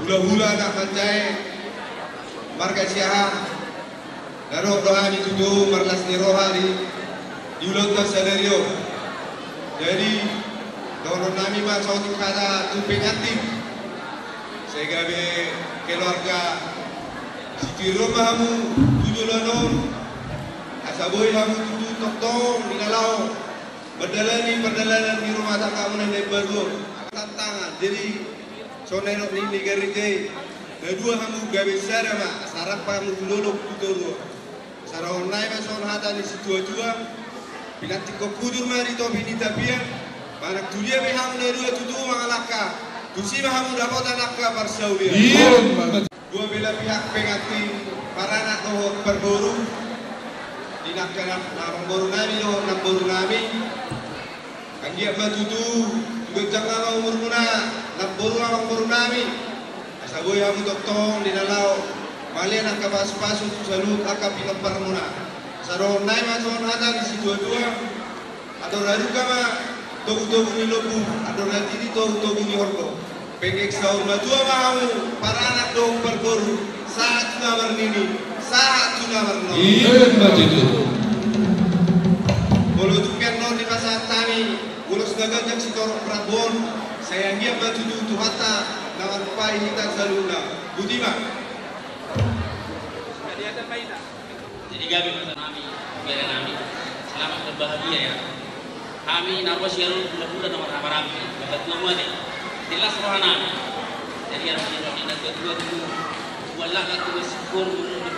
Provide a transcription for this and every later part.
hula-hula nak pancai marga siaha naro doa ni tutu marlas ni roha di ulang tahun sadario. Jadi doron nami ma sauti kada tuping aktif sehingga be keluarga si rumah hamu tujuh lanon asaboy hamu tutu toktong di dalau perjalanan di rumah tangga mana baru tantangan. Jadi sonero ni garike kedua hamu gawe sarama sarap hamu lolok tuturu sarau nai ma son hata ni situa-tua pilati ko kudur mari to bini tapia banak tulia be hamu dua tutu mangalaka tusi hamu dapat anakka parsaulia. Dua belah pihak pengantin para anak dohot berburu dinakkan namang boru nami dohot nam boru nami kan dia batutu juga jangan umur muna nam boru namang boru nami asaboy hamu doktong dinalau malian angka pasu-pasu salut angka pinapar muna sarong nai mason hata di dua-dua atau lalu kama togu-togu ni lobu atau nanti di togu-togu ni orko pengek sahur matua mahamu para anak dong berburu saat tunamar nini saat tunamar no bolo tupian non di pasar tani bolo segagajak si torok prabon sayang dia batu tu hata nawan pai hitam saluna budima jadi gabi masa nami biar nami selamat berbahagia ya kami narwas yarul bulan-bulan nomor rame betul muat jelas rohana jadi yang kita kedua itu wala ka tu sikur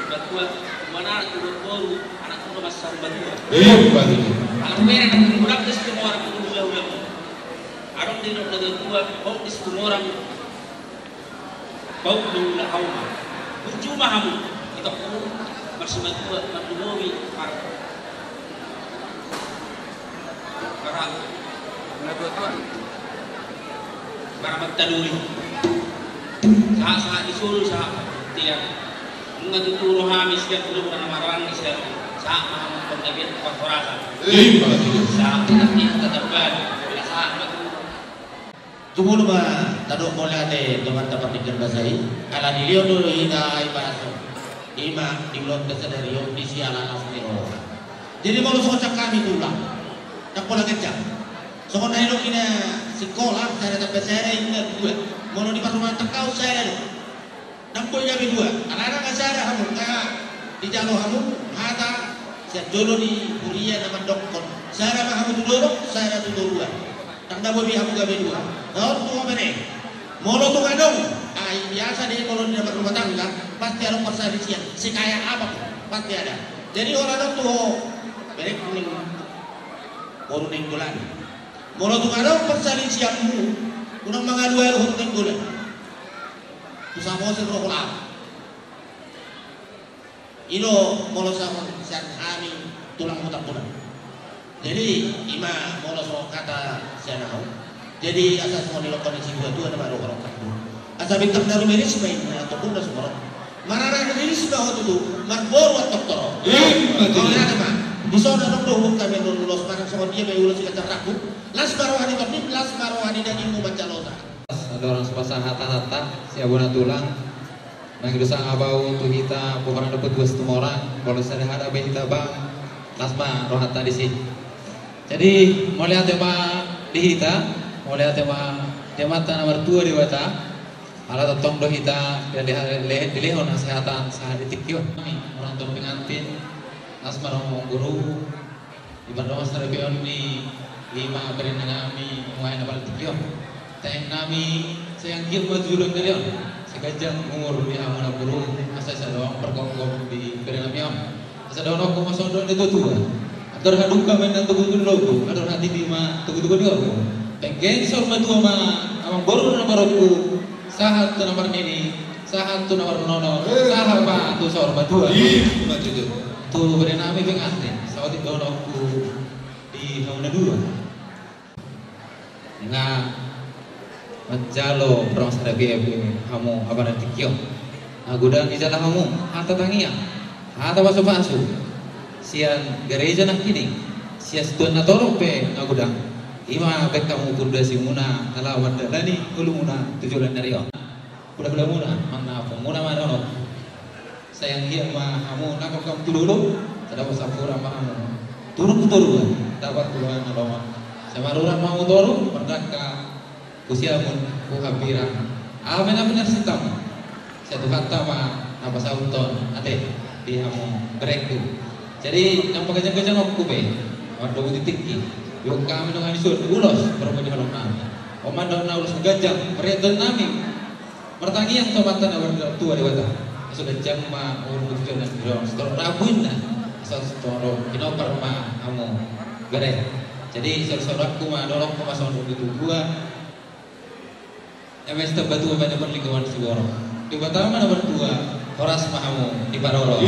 betul mana tu baru anak tu masih betul kalau mereka nak budak tu semua orang tu ulah arong di nok kedua bau di semua orang bau tu lah hauma berjumah hamu kita masih betul manuwi para para magtanuri sa isulo sa tiyan mga tuturo kami siya tulong na namarang siya sa mga pagdabit pagkurasa sa pinatin katarban sa tumulo ba tado mo late teman dapat dikerjasai ala dilio dulu ina ibaso ima dilot kesadario di sialan asmiro jadi kalau socak kami tulang tak pola kecap sokon ayo ina sekolah saya dapat saya ingat dua mau di rumah tekau saya nak boleh jadi dua anak-anak saya kamu di jalur kamu hata saya dulu di kuliah nama dokter saya kamu dulu saya dulu dua tak ada boleh kamu gabe dua tahu tu apa ni mau tu kadang biasa di kalau di rumah tangga pasti ada perselisihan sekaya apa pasti ada jadi orang itu mereka kuning baru nenggolan mula tu kadang perselisihanmu unang mga duel hukum gulan usamo sa rohulap ino mula sa kami tulang mutak bulan jadi ima mula sa kata siya na jadi asas mo nilokon si buat na marong kakbo asa bintang na rumiris may natupun na sumarong mararang rumiris ba ako tuto magboro at doktoro kau na naman bisa na nung kami lulus parang sa dia may ulos ikat rakbo las barohani topik las barohani daging mu bancalosa ada orang sepasang hata-hata si abuna tulang nang dosa abau tu kita bukan dapat dua setengah orang kalau saya ada kita bang lasma rohata di sini jadi mau lihat tema di kita mau lihat tema nomor 2 di wata ala totong do kita dan dilehon kesehatan sehari tikyo orang tua pengantin lasma rombong guru ibadah mas rebion ni 5 berenang kami main apa tikyo teng nami sayang kieu majulun dari on segajang umur di amuna burung asa sadawang perkongkong di berenang miam asa daun aku masodon itu tua atur hadung kami nang tugu-tugu logo atur hati di ma tugu-tugu logo tenggen sor madua ma amang boru nomor aku sahat tu nomor ini sahat tu nomor nono sahat pa tu sor madua tu berenang mi pengantin sawati daun aku di amuna dua nga Majalo proses ini kamu apa nanti kyo agudang di jalan kamu hata tangia hata pasu sian gereja nak kini sia stuan na torope agudang ima bek kamu kuda simuna ala wadani ulumuna tujuan dari on Kuda-kuda muna, mana apa muna mana no. Sayang dia mah kamu nak kamu dulu, tidak usah kurang mahamu. Turun dapat puluhan aloma. Sama ruran mau turun, merdeka kusiamun kuhabiran. Amen benar sitam. Satu kata mah apa sauton, ade di kamu break tu. Jadi yang pakai jaga aku be, waktu ditikki. Yung kami nung anisun ulos, baru menjadi kami. Oman daun ulos gajang, meriadan nami. Pertanyaan yang tomatan awal tua dewata. Sudah jam ma urut jonan girong, setor rabun na. Sotoro kinopar ma kamu gare. Jadi sorak-sorakku mah dorong ke masuk itu gua. MS batu banyak perlingkungan segoro. Di pertama nomor 2 Horas mahamu di Paroro.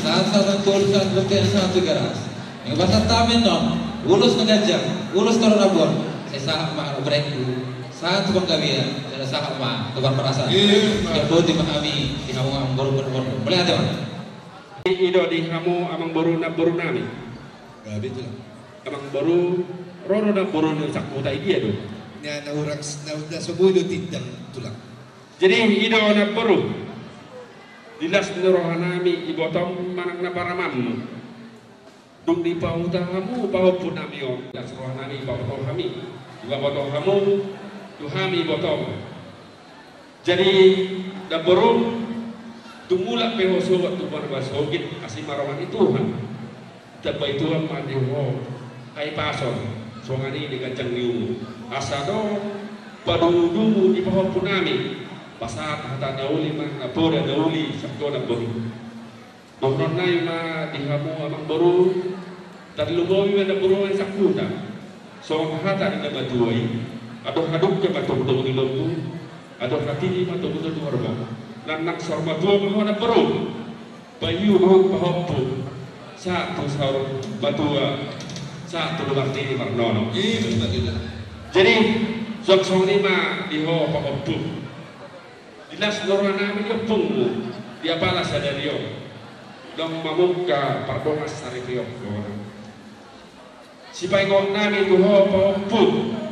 Saat tulisan bukti satu garas. Yang pasal tamen non, ulus ngajang, ulus toro rabon. Saya sahak mah breakku. Saat penggawian, saya sahak mah tukar perasaan. Yang boleh dipahami di kamu amang boru. Boleh ada mana? Ido di kamu amang boru nami. Gak betul. Amang boru roro na boru na sakota dia tu. Nya na urang na subuh itu tidak tulang. Jadi ido na boru. Dilas rohanami ibotom manang na paramam. Dung di pauta kamu pun nami om. Dilas rohanami ibotom kami. Juga botong kamu tuhami botong. Jadi na boru tumulak pehoso waktu berbasogit asih marawan itu kan. Tapi itu apa dewo kai pasor songani dengan cengliu asado padudu di pohon punami pasat hata dauli man apoda dauli sakto na baru mohon nai ma di kamu amang baru terlubowi na baru yang sakuta song hata di batuai adoh haduk ke batu batu di lembu adoh hati ma tu batu warga nanak sorma tua mohon na baru bayu mohon pahompu satu sahur batua satu bakti di Marnono. Jadi sok lima diho pokokku. Dilas lorana nami yo pungmu dia pala sadario. Dong mamuka pardongas saripio. Sipai ngok nami tuho pokokku.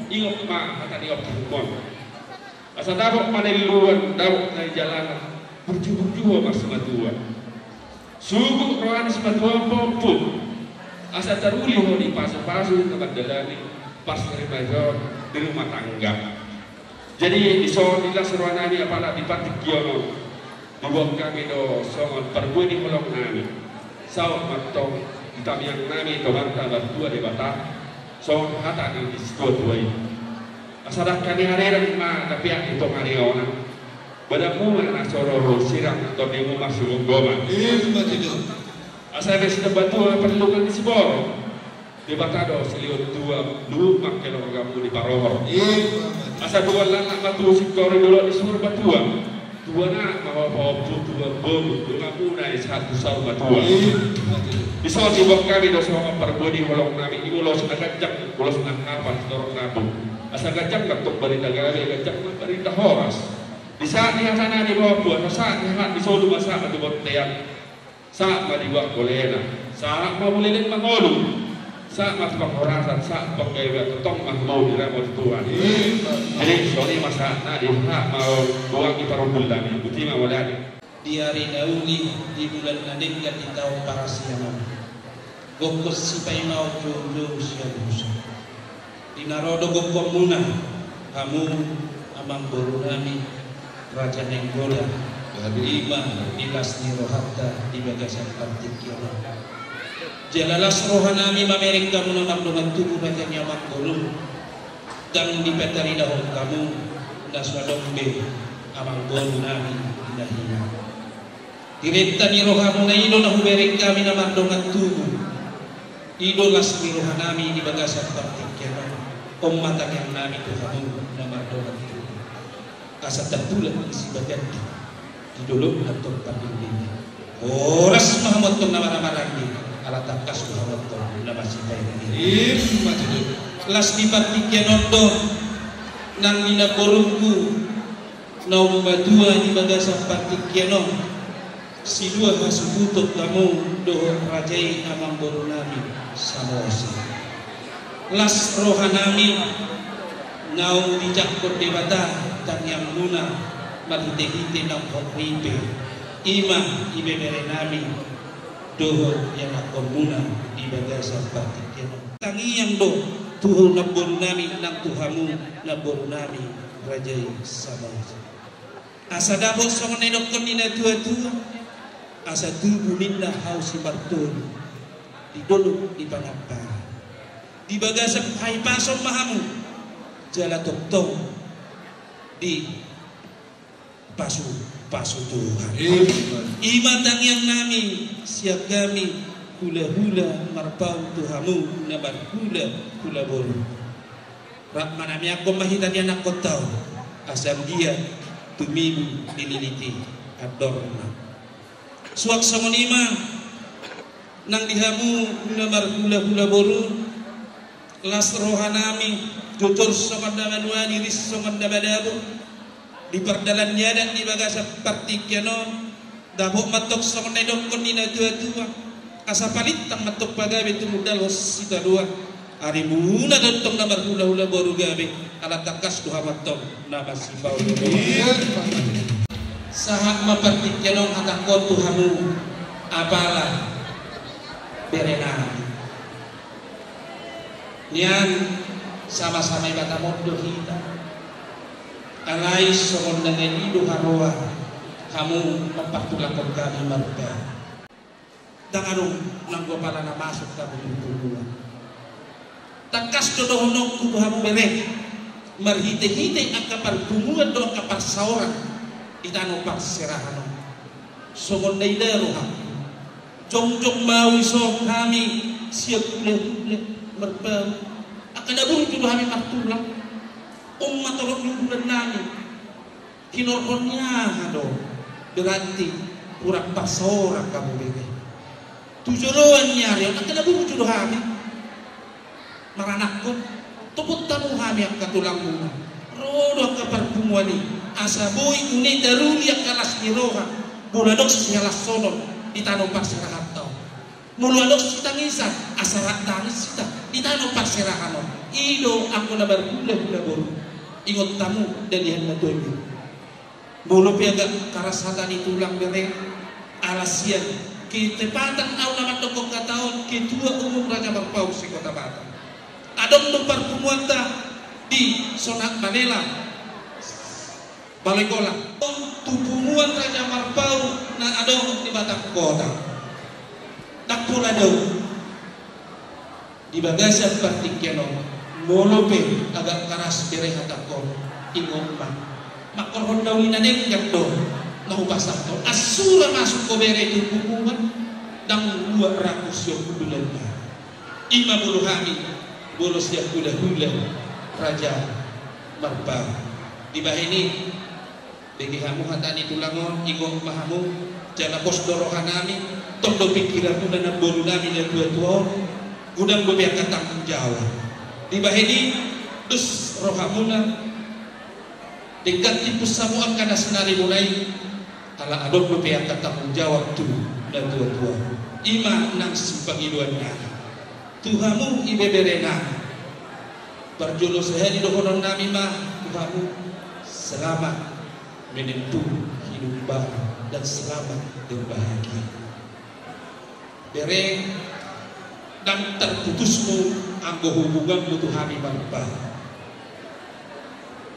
Ingok ma kata dia pungkon. Asa dabok maniluan dabok dari jalan berjuang mas matua. Suku rohani sebatua popuk asa teruli ho di pasu-pasu tempat dalani pas ribajo di rumah tangga. Jadi di dilas rohani apalah di patik kiono dibuat kami do songon perbuat di holong nami saw matong kita yang nami to banta berdua di bata songon hata di situ tuai asadak kami hari ma tapi yang itu hari ona badamu na soro sirang atau demo masuk goma. Asal besi batu perlukan di sibor. Di batado seliut dua makin orang kamu di Parohor. Asal dua lanak batu sikor dulu di sumur batua. Dua nak mau bawa dua bom dua kamu satu sahur batua. Di soal sibok kami dosa perbodi holong nami imulos agajak ulos nak apa dorong nabung. Asal gajak ketuk berita gawe gajak berita horas. Di saat yang sana di bawah buat, saat yang di solo masa di bawah tiang, saat madiwak kolena, saat mau lilin mangolu, saat mas penghorasan, saat penggaya tetong mau diramut Tuhan. Jadi sorry masa nadi hak mau buang di parumbulan, buti mau lagi. Di hari nauli di bulan naning di tahun para siang, gokos sipai mau jojo siabusa. Di narodo gokok muna, kamu amang boru nami. Raja Nenggola 5 dilas ni rohatta di bagasan pantik kiono. Jalalas rohanami mamerek kamu namam dengan tubuh raja nyaman golu dan di petari dahong kamu naswadong be amang golu nami inahina. Direta ni rohamu na ido na huberek kami namam dengan tubuh idolas ni rohanami di bagasan pantik kiono. Mata yang nami tu kamu namam dengan tubuh. Kasat tertulah isi bagian di dulu atau pabili. Horas Muhammad tong nama lagi alat takas Muhammad tong nama sipai lagi. Kelas di patiknya nondong nang dina borungku naum badua di bagasan patiknya nong si dua masuk kamu doa rajai amang borunami samosi. Kelas rohanami naum dicampur debata dan yang luna marhite-hite ng hokripe ima ibebere nami doho yang ako muna di bagasa partikyan tangiyang do tuho na boro nami ng tuhamu na boro nami rajay sabay asa dabo sa mga inokon ni na tua-tua asa tubunin na haus si Bartol di dolo di panagpara di bagasa ay pasong mahamu jala toktong di pasu Tuhan. Imatang yang nami siap kami hula-hula marpau Tuhamu na barhula hula boru. Rak manami ako mahitan yan ako tau asam dia tumibu dililiti adorna. Suak samonima nang dihamu na barhula hula boru las rohanami tutur somandamanuani ris somandamadabu di perdalannya dan di bagasa partikyano dabok matok sa mga idokon ni na tua-tua asa palitang matok pagabi tumudal sita dua ari muna dontong na marhula-hula boru gabi ala takas duha matok na masibaw sahak mapartikyano atakon tuhamu apala berena niyan sama-sama ibatamod dohita alai somon dengan idu haroa kamu mempatulakon kami marga dan anong nang gua pala na masuk kami dulu takas dodohonong kudu hamu bere marhite-hite ang kapartumuan do ang kaparsaoran itano parserahan somon na idaro ha jong-jong mawi so kami siap ule marga akadabung kudu kami martulang umat orang lingkungan nami kinorkonnya hado berarti kurang pasora kamu bebe tujuan nyari nak kena buru jodoh kami maranakon tuput tamu kami yang katulang bunga rodo kaparpumuani asa boy une daruli yang kalas niroha buladok sialas sonon di tanong parserahan tau muladok sitangisan asarak tangis sita di tanong parserahan ido aku na barhula-hula boru ingot tamu dan dihan na tuwi bulu piaga karasatan itulang bere alasian kitepatan aw naman dokong kataon kitua umum raja marpau si kota Batam adong numpar pumuanta di Sonak Manila Balenggola tupumuan raja marpau na adong di Batam kota tak pula daw di bagasan partikyano molope agak karas bere hatakon ingong ma makorhon daw inaneng yakdo nahubasak to asura masuk ko bere tubuhan dang 200 bulan na ima bulu hami bolos ya hula-hula raja marpa di bahini bagi hamu hatani tulangon ingong mahamu jana pos dorohan nami tong do pikiran na bolu nami na tua-tua gudang bebeak tanggung jawab di bahini dus rohamuna dekat tipus samu akan senari mulai ala adok bebeak tanggung jawab tu dan tua-tua ima nang simpang iluannya Tuhamu ibeberena berjolo sehari dohonon nami mah Tuhamu selamat menempuh hidup baru dan selamat berbahagia bere dan terputusmu anggo hubungan butuh hami marpa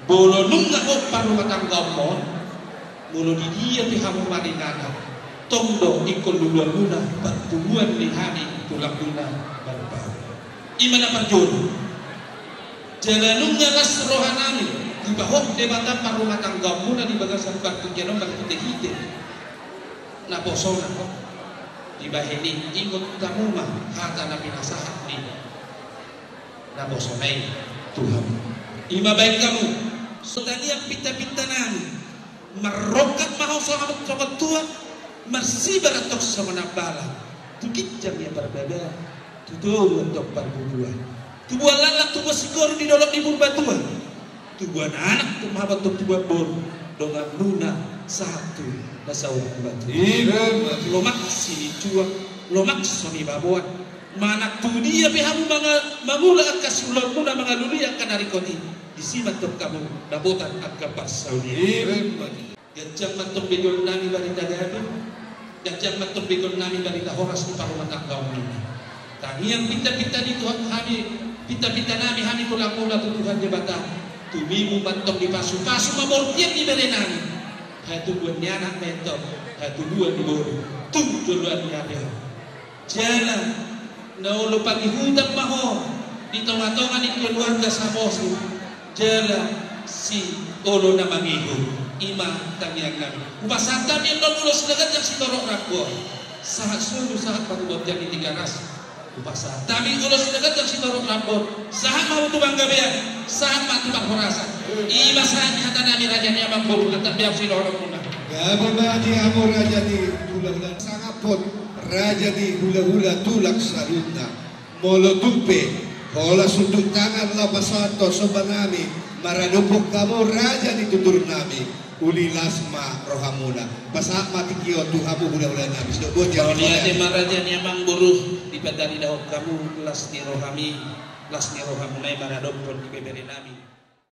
bolo nunga o paru matanggamon bolo di dia pihamu marinana tongdo ikon luluan luna pertumbuhan di hami tulang luna marpa imana parjolo jalanunga las rohanami di bahok debata paru matanggamon di bagasan partikyano marhite-hite na posona kok di bahini ingot tamu mah hata nabi nasahat ni na bosonai Tuhan ima baik kamu sodani yang pita-pita nani marokat mahau sama sokat tua masih beratok sama nabala tukit jam ya berbeda tutuh untuk perburuan tubuhan lalak tubuh sikor di dalam libur batuan tubuhan anak tuh mahabat tubuh bor dengan luna satu nasawah batu lomak sini cuak lomak soni babuan manak tu dia pihamu mangula akas ulang muna mangaluli akan hari koti disimat kamu dabotan agak pasal Gajang matong bigol nami barita gabi, gajang matong bigol nami barita horas di parumatang kaum ini. Tangiang pinta-pinta di Tuhan kami, pinta-pinta nami kami mula-mula Tuhan jabatan. Tumimu matong di pasu-pasu mamortian di berenami. Hatu buat anak mentok, hatu buat di bawah, tujuan nyada. Jalan, naulo pagi hutang maho, di tengah-tengah di keluarga samosi. Jalan si olo na mangihu. Ima tangiang nami. Upasatan yang nulos dekat yang si torok rakbo. Sahat sulu sahat patubot yang di 3 ras. Upasatan kami ulos dekat yang si torok rakbo. Sahat mau tubang gabean. Sahat mau tubang horasa. Ima sahat nyata nami raja ni abang buru atap biar si dorong puna. Gabi mani amo raja ni hula-hula sangapot. Raja ni hula-hula tulak saruna. Molo tupe. Hola sunduk tangan lapasanto sobanami. Maranupok kamu raja ni tutur nami. Uli lasma rohamuna pasak mati kio tuhamu hula-hula nami sudah buat yang lihat maraja ni amang buruh di badari dahok kamu las ni rohami las ni rohamuna maradopon di beberi nami.